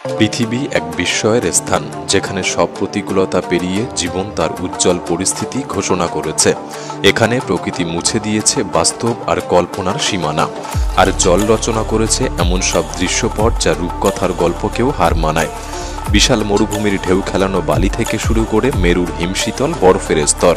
পৃথিবী এক বিস্ময়ের স্থান, যেখানে সব প্রতিকূলতা পেরিয়ে জীবন তার উজ্জ্বল পরিস্থিতি ঘোষণা করেছে। এখানে প্রকৃতি মুছে দিয়েছে বাস্তব আর কল্পনার সীমানা, আর জল রচনা করেছে এমন সব দৃশ্যপট যা রূপকথার গল্পকেও হার মানায়। বিশাল মরুভূমির ঢেউ খেলানো বালি থেকে শুরু করে মেরুর হিমশীতল বরফের স্তর,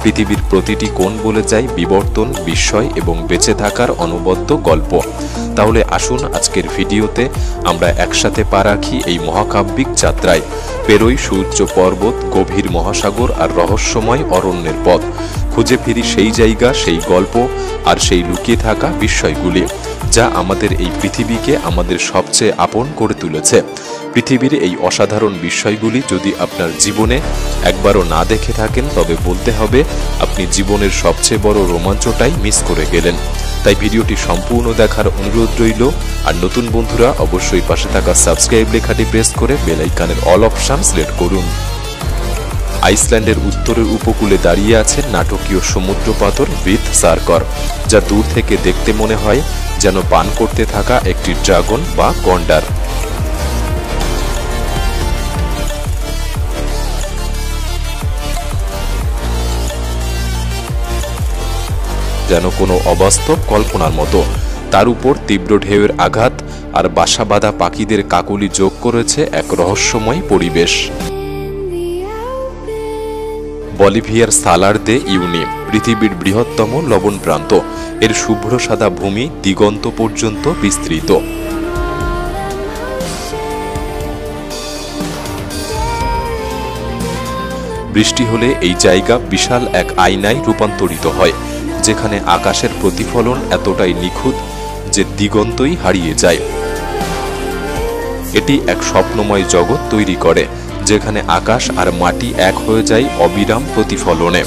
পৃথিবীর প্রতিটি কোণ বলে যায় বিবর্তন, বিস্ময় এবং বেঁচে থাকার অনবদ্য গল্প। তাহলে আসুন আজকের ভিডিওতে আমরা একসাথে পা রাখি এই মহাকাব্যিক যাত্রায়। পেরোই সুউচ্চ পর্বত, গভীর মহাসাগর আর রহস্যময় অরণ্যের পথ। খুঁজে ফিরি সেই জায়গা, সেই গল্প আর সেই লুকিয়ে থাকা বিস্ময়গুলি যা আমাদের এই পৃথিবীকে আমাদের সবচেয়ে আপন করে তুলেছে। পৃথিবীর এই অসাধারণ বিষয়গুলি যদি আপনার জীবনে একবারও না দেখে থাকেন, তবে বলতে হবে আপনি জীবনের সবচেয়ে বড় রোমাঞ্চটাই মিস করে গেলেন। তাই ভিডিওটি সম্পূর্ণ দেখার অনুরোধ রইল। আর নতুন বন্ধুরা অবশ্যই পাশে থাকা সাবস্ক্রাইব লেখাটি প্রেস করে বেল আইকনের অল অপশন সিলেক্ট করুন। আইসল্যান্ডের উত্তরের উপকূলে দাঁড়িয়ে আছে নাটকীয় সমুদ্র পাথর ভিথ সার্কর, যা দূর থেকে দেখতে মনে হয় যেন পান করতে থাকা একটি ড্রাগন বা গন্ডার। যেন কোনো অবাস্তব কল্পনার মতো। তার উপর তীব্র ঢেউয়ের আঘাত আর বাসা বাঁধা পাখিদের কাকলি যোগ করেছে এক রহস্যময় পরিবেশ। বলিভিয়ার সালার দে ইউনি পৃথিবীর বৃহত্তম লবণ প্রান্ত। এর শুভ্র সাদা ভূমি দিগন্ত পর্যন্ত বিস্তৃত। বৃষ্টি হলে এই জায়গা বিশাল এক আয়নায় রূপান্তরিত হয়, যেখানে আকাশের প্রতিফলন এতটাই নিখুঁত যে দিগন্তই হারিয়ে যায়। এটি এক স্বপ্নময় জগৎ তৈরি করে, যেখানে আকাশ আর মাটি এক হয়ে যায় অবিরাম প্রতিফলনে।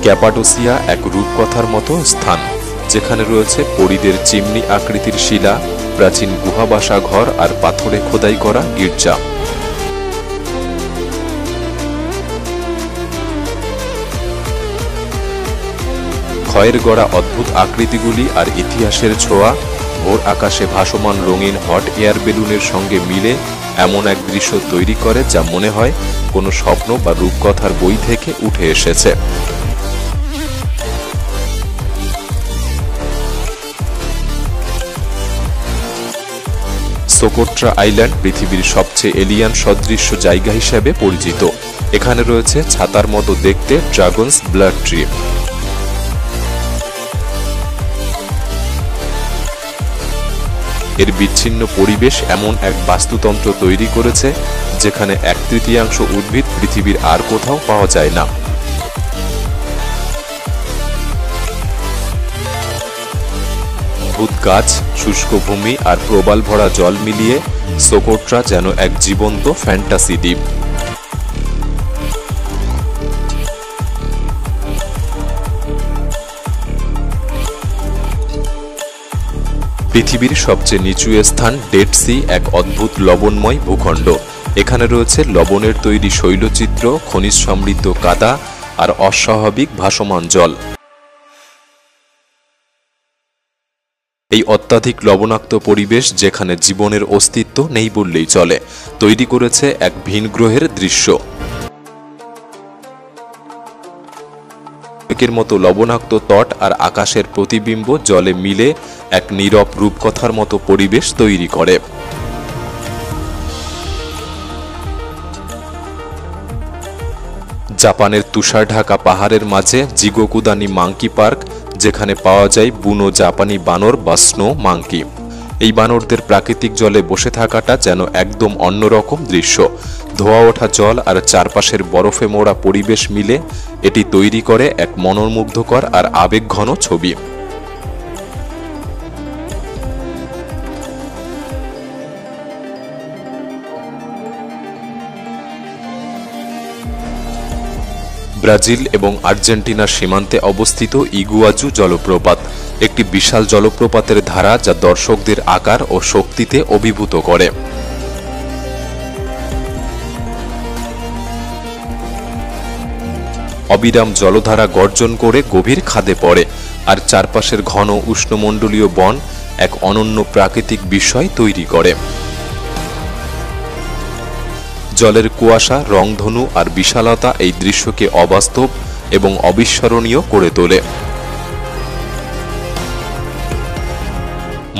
ক্যাপাডোসিয়া এক রূপকথার মতো স্থান, যেখানে রয়েছে পরীদের চিমনি আকৃতির শিলা, প্রাচীন গুহাবাসা ঘর আর পাথরে খোদাই করা গির্জা। ক্ষয়ের গড়া অদ্ভুত আকৃতিগুলি আর ইতিহাসের ছোঁয়া ভোর আকাশে ভাসমান রঙিন হট এয়ার বেলুনের সঙ্গে মিলে এমন এক দৃশ্য তৈরি করে যা মনে হয় কোনো স্বপ্ন বা রূপকথার বই থেকে উঠে এসেছে। সোকোট্রা আইল্যান্ড পৃথিবীর সবচেয়ে এলিয়ান সদৃশ্য জায়গা হিসেবে পরিচিত। এখানে রয়েছে ছাতার মতো দেখতে ড্রাগনস ব্লাড ট্রি। এর বিচ্ছিন্ন পরিবেশ এমন এক বাস্তুতন্ত্র তৈরি করেছে যেখানে 1/3 উদ্ভিদ পৃথিবীর আর কোথাও পাওয়া যায় না। অদ্ভুত গাছ, শুষ্ক ভূমি আর প্রবাল ভরা জল মিলিয়ে সোকোট্রা যেন এক জীবন্ত ফ্যান্টাসি দ্বীপ। পৃথিবীর সবচেয়ে নিচু স্থান ডেড সি এক অদ্ভুত লবণময় ভূখণ্ড। এখানে রয়েছে লবণের তৈরি শৈলচিত্র, খনিজ সমৃদ্ধ কাদা আর অস্বাভাবিক ভাসমান জল। এই অত্যাধিক লবণাক্ত পরিবেশ, যেখানে জীবনের অস্তিত্ব নেই বললেই চলে, তৈরি করেছে এক ভিন গ্রহের দৃশ্য। এর মতো লবণাক্ত তট আর আকাশের প্রতিবিম্ব জলে মিলে এক নীরব রূপকথার মতো পরিবেশ তৈরি করে। জাপানের তুষার ঢাকা পাহাড়ের মাঝে জিগোকুদানি মাঙ্কি পার্ক, যেখানে পাওয়া যায় বুনো জাপানি বানর বা স্নো মাঙ্কি। এই বানরদের প্রাকৃতিক জলে বসে থাকাটা যেন একদম অন্যরকম দৃশ্য। ধোয়া ওঠা জল আর চারপাশের বরফে মোড়া পরিবেশ মিলে এটি তৈরি করে এক মনোমুগ্ধকর আর আবেগঘন ছবি। ব্রাজিল এবং আর্জেন্টিনার সীমান্তে অবস্থিত ইগুয়াজু জলপ্রপাত একটি বিশাল জলপ্রপাতের ধারা যা দর্শকদের আকার ও শক্তিতে অভিভূত করে। অবিরাম জলধারা গর্জন করে গভীর খাদে পড়ে, আর চারপাশের ঘন উষ্ণমণ্ডলীয় বন এক অনন্য প্রাকৃতিক বিস্ময় তৈরি করে। জলের কুয়াশা, রংধনু আর বিশালতা এই দৃশ্যকে অবাস্তব এবং অবিস্মরণীয় করে তোলে।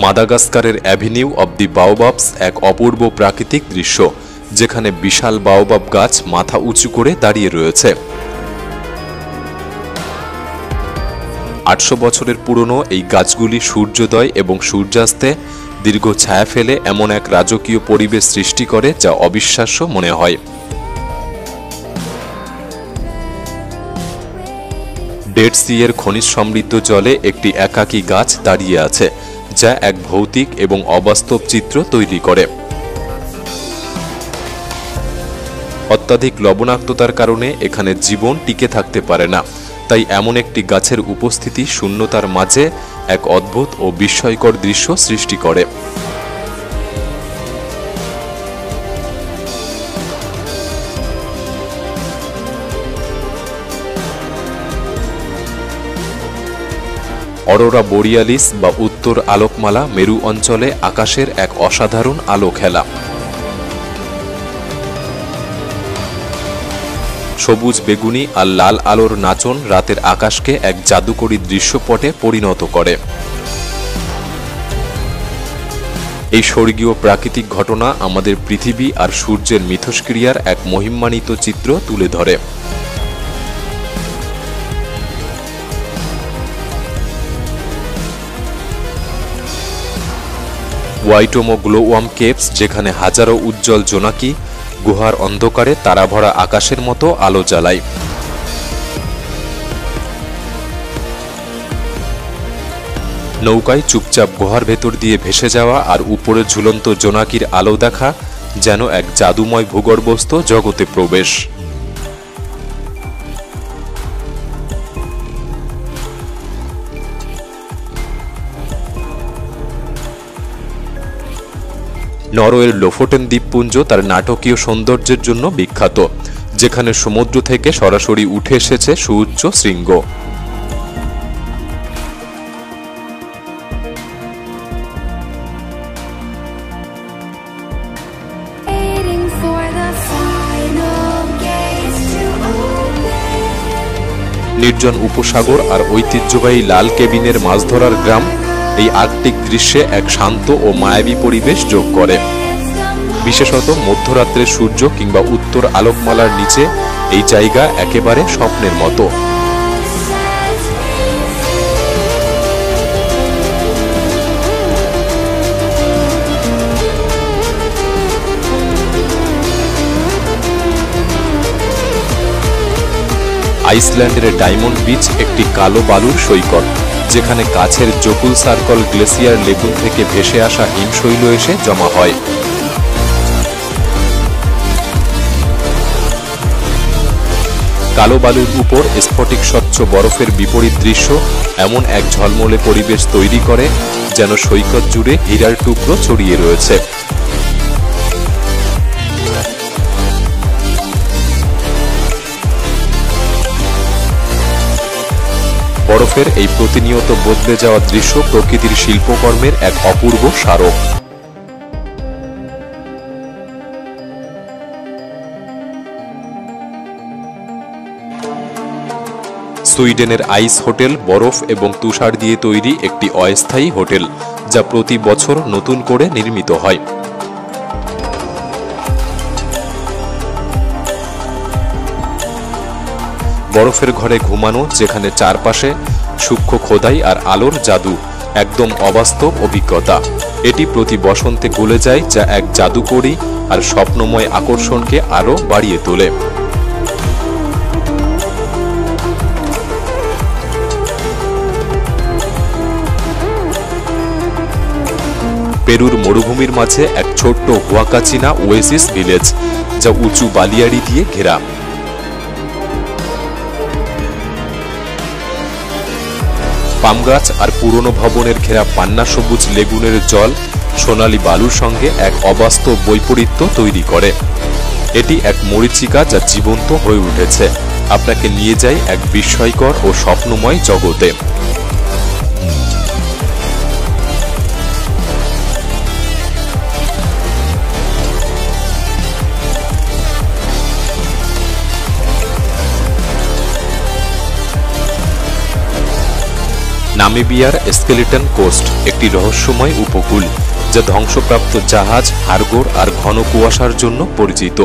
মাদাগাস্কারের অ্যাভিনিউ অব দি বাওবাবস এক অপূর্ব প্রাকৃতিক দৃশ্য, যেখানে বিশাল বাওবাব গাছ মাথা উঁচু করে দাঁড়িয়ে রয়েছে। 800 বছরের পুরনো এই গাছগুলি সূর্যোদয় এবং সূর্যাস্তে দীর্ঘ ছায়া ফেলে এমন এক রাজকীয় পরিবেশ সৃষ্টি করে যা অবিশ্বাস্য মনে হয়। ডেড সি এর খনিজ সমৃদ্ধ জলে একটি একাকী গাছ দাঁড়িয়ে আছে, যা এক ভৌতিক এবং অবাস্তব চিত্র তৈরি করে। অত্যাধিক লবণাক্ততার কারণে এখানে জীবন টিকে থাকতে পারে না, তাই এমন একটি গাছের উপস্থিতি শূন্যতার মাঝে এক অদ্ভুত ও বিস্ময়কর দৃশ্য সৃষ্টি করে। অরোরা বোরিয়ালিস বা উত্তর আলোকমালা মেরু অঞ্চলে আকাশের এক অসাধারণ আলো খেলা। সবুজ, বেগুনি আর লাল আলোর নাচন রাতের আকাশকে এক জাদুকরী দৃশ্যপটে পরিণত করে। এই স্বর্গীয় প্রাকৃতিক ঘটনা আমাদের পৃথিবী আর সূর্যের মিথস্ক্রিয়ার এক মহিমান্বিত চিত্র তুলে ধরে। ওয়াইটোমো গ্লোওয়াম কেভস, যেখানে হাজারো উজ্জ্বল জোনাকি গুহার অন্ধকারে তারাভরা আকাশের মতো আলো জ্বালায়। নৌকায় চুপচাপ গুহার ভেতর দিয়ে ভেসে যাওয়া আর উপরে ঝুলন্ত জোনাকির আলো দেখা যেন এক জাদুময় ভূগর্ভস্থ জগতে প্রবেশ। নরওয়ের লোফোটেন দ্বীপপুঞ্জ তার নাটকীয় সৌন্দর্যের জন্য বিখ্যাত, যেখানে সমুদ্র থেকে সরাসরি উঠে এসেছে সুউচ্চ শৃঙ্গ। নির্জন উপসাগর আর ঐতিহ্যবাহী লাল কেবিনের মাছ ধরার গ্রাম এই আর্কটিক দৃশ্যে এক শান্ত ও মায়াবী পরিবেশ যোগ করে। বিশেষত মধ্যরাত্রে সূর্য কিংবা উত্তর আলোকমালার নিচে এই জায়গা একেবারে স্বপ্নের মতো। আইসল্যান্ডের ডায়মন্ড বিচ একটি কালো বালুর সৈকত, যেখানে কাছের জকুল সার্কল গ্লেসিয়ার লেগুন থেকে ভেসে আসা হিমশৈল এসে জমা হয়। কালো বালুর উপর স্ফটিক স্বচ্ছ বরফের বিপরীত দৃশ্য এমন এক ঝলমলে পরিবেশ তৈরি করে যেন সৈকত জুড়ে হীরার টুকরো ছড়িয়ে রয়েছে। বরফের এই প্রতিনিয়ত বদলে যাওয়া দৃশ্য প্রকৃতির শিল্পকর্মের এক অপূর্ব স্মারক। সুইডেনের আইস হোটেল বরফ এবং তুষার দিয়ে তৈরি একটি অস্থায়ী হোটেল, যা প্রতি বছর নতুন করে নির্মিত হয়। বরফের ঘরে ঘুমানো, যেখানে চারপাশে সূক্ষ্ম খোদাই আর আলোর জাদু, একদম অবাস্তব অভিজ্ঞতা। এটি প্রতি বসন্তে গলে যায়, যা এক জাদুকরী আর স্বপ্নময় আকর্ষণকে আরও বাড়িয়ে তোলে। পেরুর মরুভূমির মাঝে এক ছোট্ট হুয়াকাচিনা ওয়েসিস ভিলেজ, যা উঁচু বালিয়াড়ি দিয়ে ঘেরা। পাম গাছ আর পুরনো ভবনের ঘেরা পান্না সবুজ লেগুনের জল সোনালী বালুর সঙ্গে এক অবাস্তব বৈপরীত্য তৈরি করে। এটি এক মরীচিকা যা জীবন্ত হয়ে উঠেছে, আপনাকে নিয়ে যায় এক বিস্ময়কর ও স্বপ্নময় জগতে। নামিবিয়ার স্কেলিটন কোস্ট একটি রহস্যময় উপকূল, যা ধ্বংসপ্রাপ্ত জাহাজ, হাড়গোড় আর ঘন কুয়াশার জন্য পরিচিত।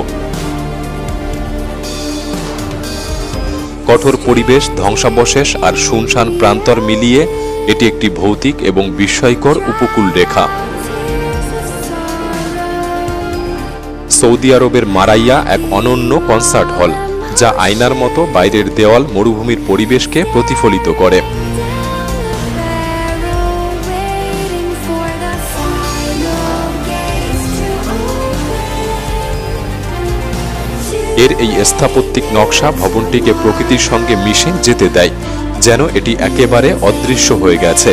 কঠোর পরিবেশ, ধ্বংসাবশেষ আর শুনশান প্রান্তর মিলিয়ে এটি একটি ভৌতিক এবং বিস্ময়কর উপকূল রেখা। সৌদি আরবের মারাইয়া এক অনন্য কনসার্ট হল, যা আয়নার মতো বাইরের দেওয়াল মরুভূমির পরিবেশকে প্রতিফলিত করে। এর এই স্থাপত্যিক নকশা ভবনটিকে প্রকৃতির সঙ্গে মিশে যেতে দেয়, যেন এটি একেবারে অদৃশ্য হয়ে গেছে।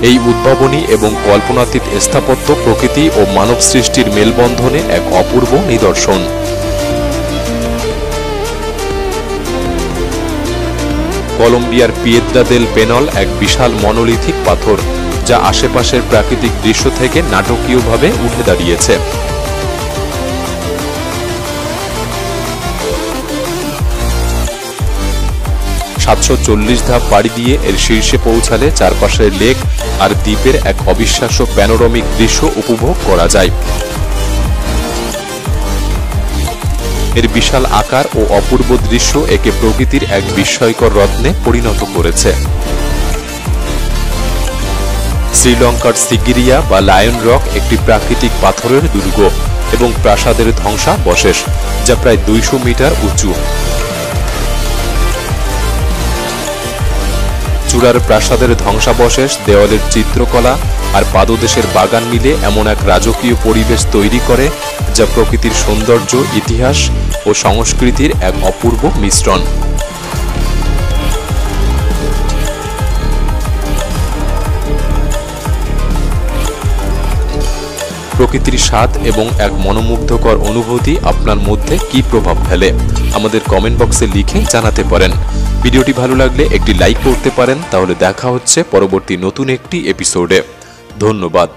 এই উদ্ভাবনী এবং কল্পনাতীত স্থাপত্য প্রকৃতি ও মানব সৃষ্টির মেলবন্ধনে এক অপূর্ব নিদর্শন। কলম্বিয়ার পিয়েদ্রা দেল পেনল এক বিশাল মনোলিথিক পাথর, যা আশেপাশের প্রাকৃতিক দৃশ্য থেকে নাটকীয়ভাবে উঠে দাঁড়িয়েছে। ,740 ধাপ পাড়ি দিয়ে এর শীর্ষে পৌঁছালে চারপাশের লেক আর দ্বীপের এক অবিশ্বাস্য প্যানোরামিক দৃশ্য উপভোগ করা যায়। এর বিশাল আকার ও অপূর্ব দৃশ্য একে প্রকৃতির এক বিস্ময়কর রত্নে পরিণত করেছে। শ্রীলঙ্কার সিগিরিয়া বা লায়ন রক একটি প্রাকৃতিক পাথরের দুর্গ এবং প্রাসাদের ধ্বংসাবশেষ, যা প্রায় 200 মিটার উঁচু। চূড়ার প্রাসাদের ধ্বংসাবশেষ, দেওয়ালের চিত্রকলা আর পাদদেশের বাগান মিলে এমন এক রাজকীয় পরিবেশ তৈরি করে, যা প্রকৃতির সৌন্দর্য, ইতিহাস ও সংস্কৃতির এক অপূর্ব মিশ্রণ। প্রকৃতির স্বাদ এবং এক মনোমুগ্ধকর অনুভূতি আপনার মধ্যে কি প্রভাব ফেলে আমাদের কমেন্ট বক্সে লিখে জানাতে পারেন। ভিডিওটি ভালো লাগলে একটি লাইক করতে পারেন। তাহলে দেখা হচ্ছে পরবর্তী নতুন একটি এপিসোডে। ধন্যবাদ।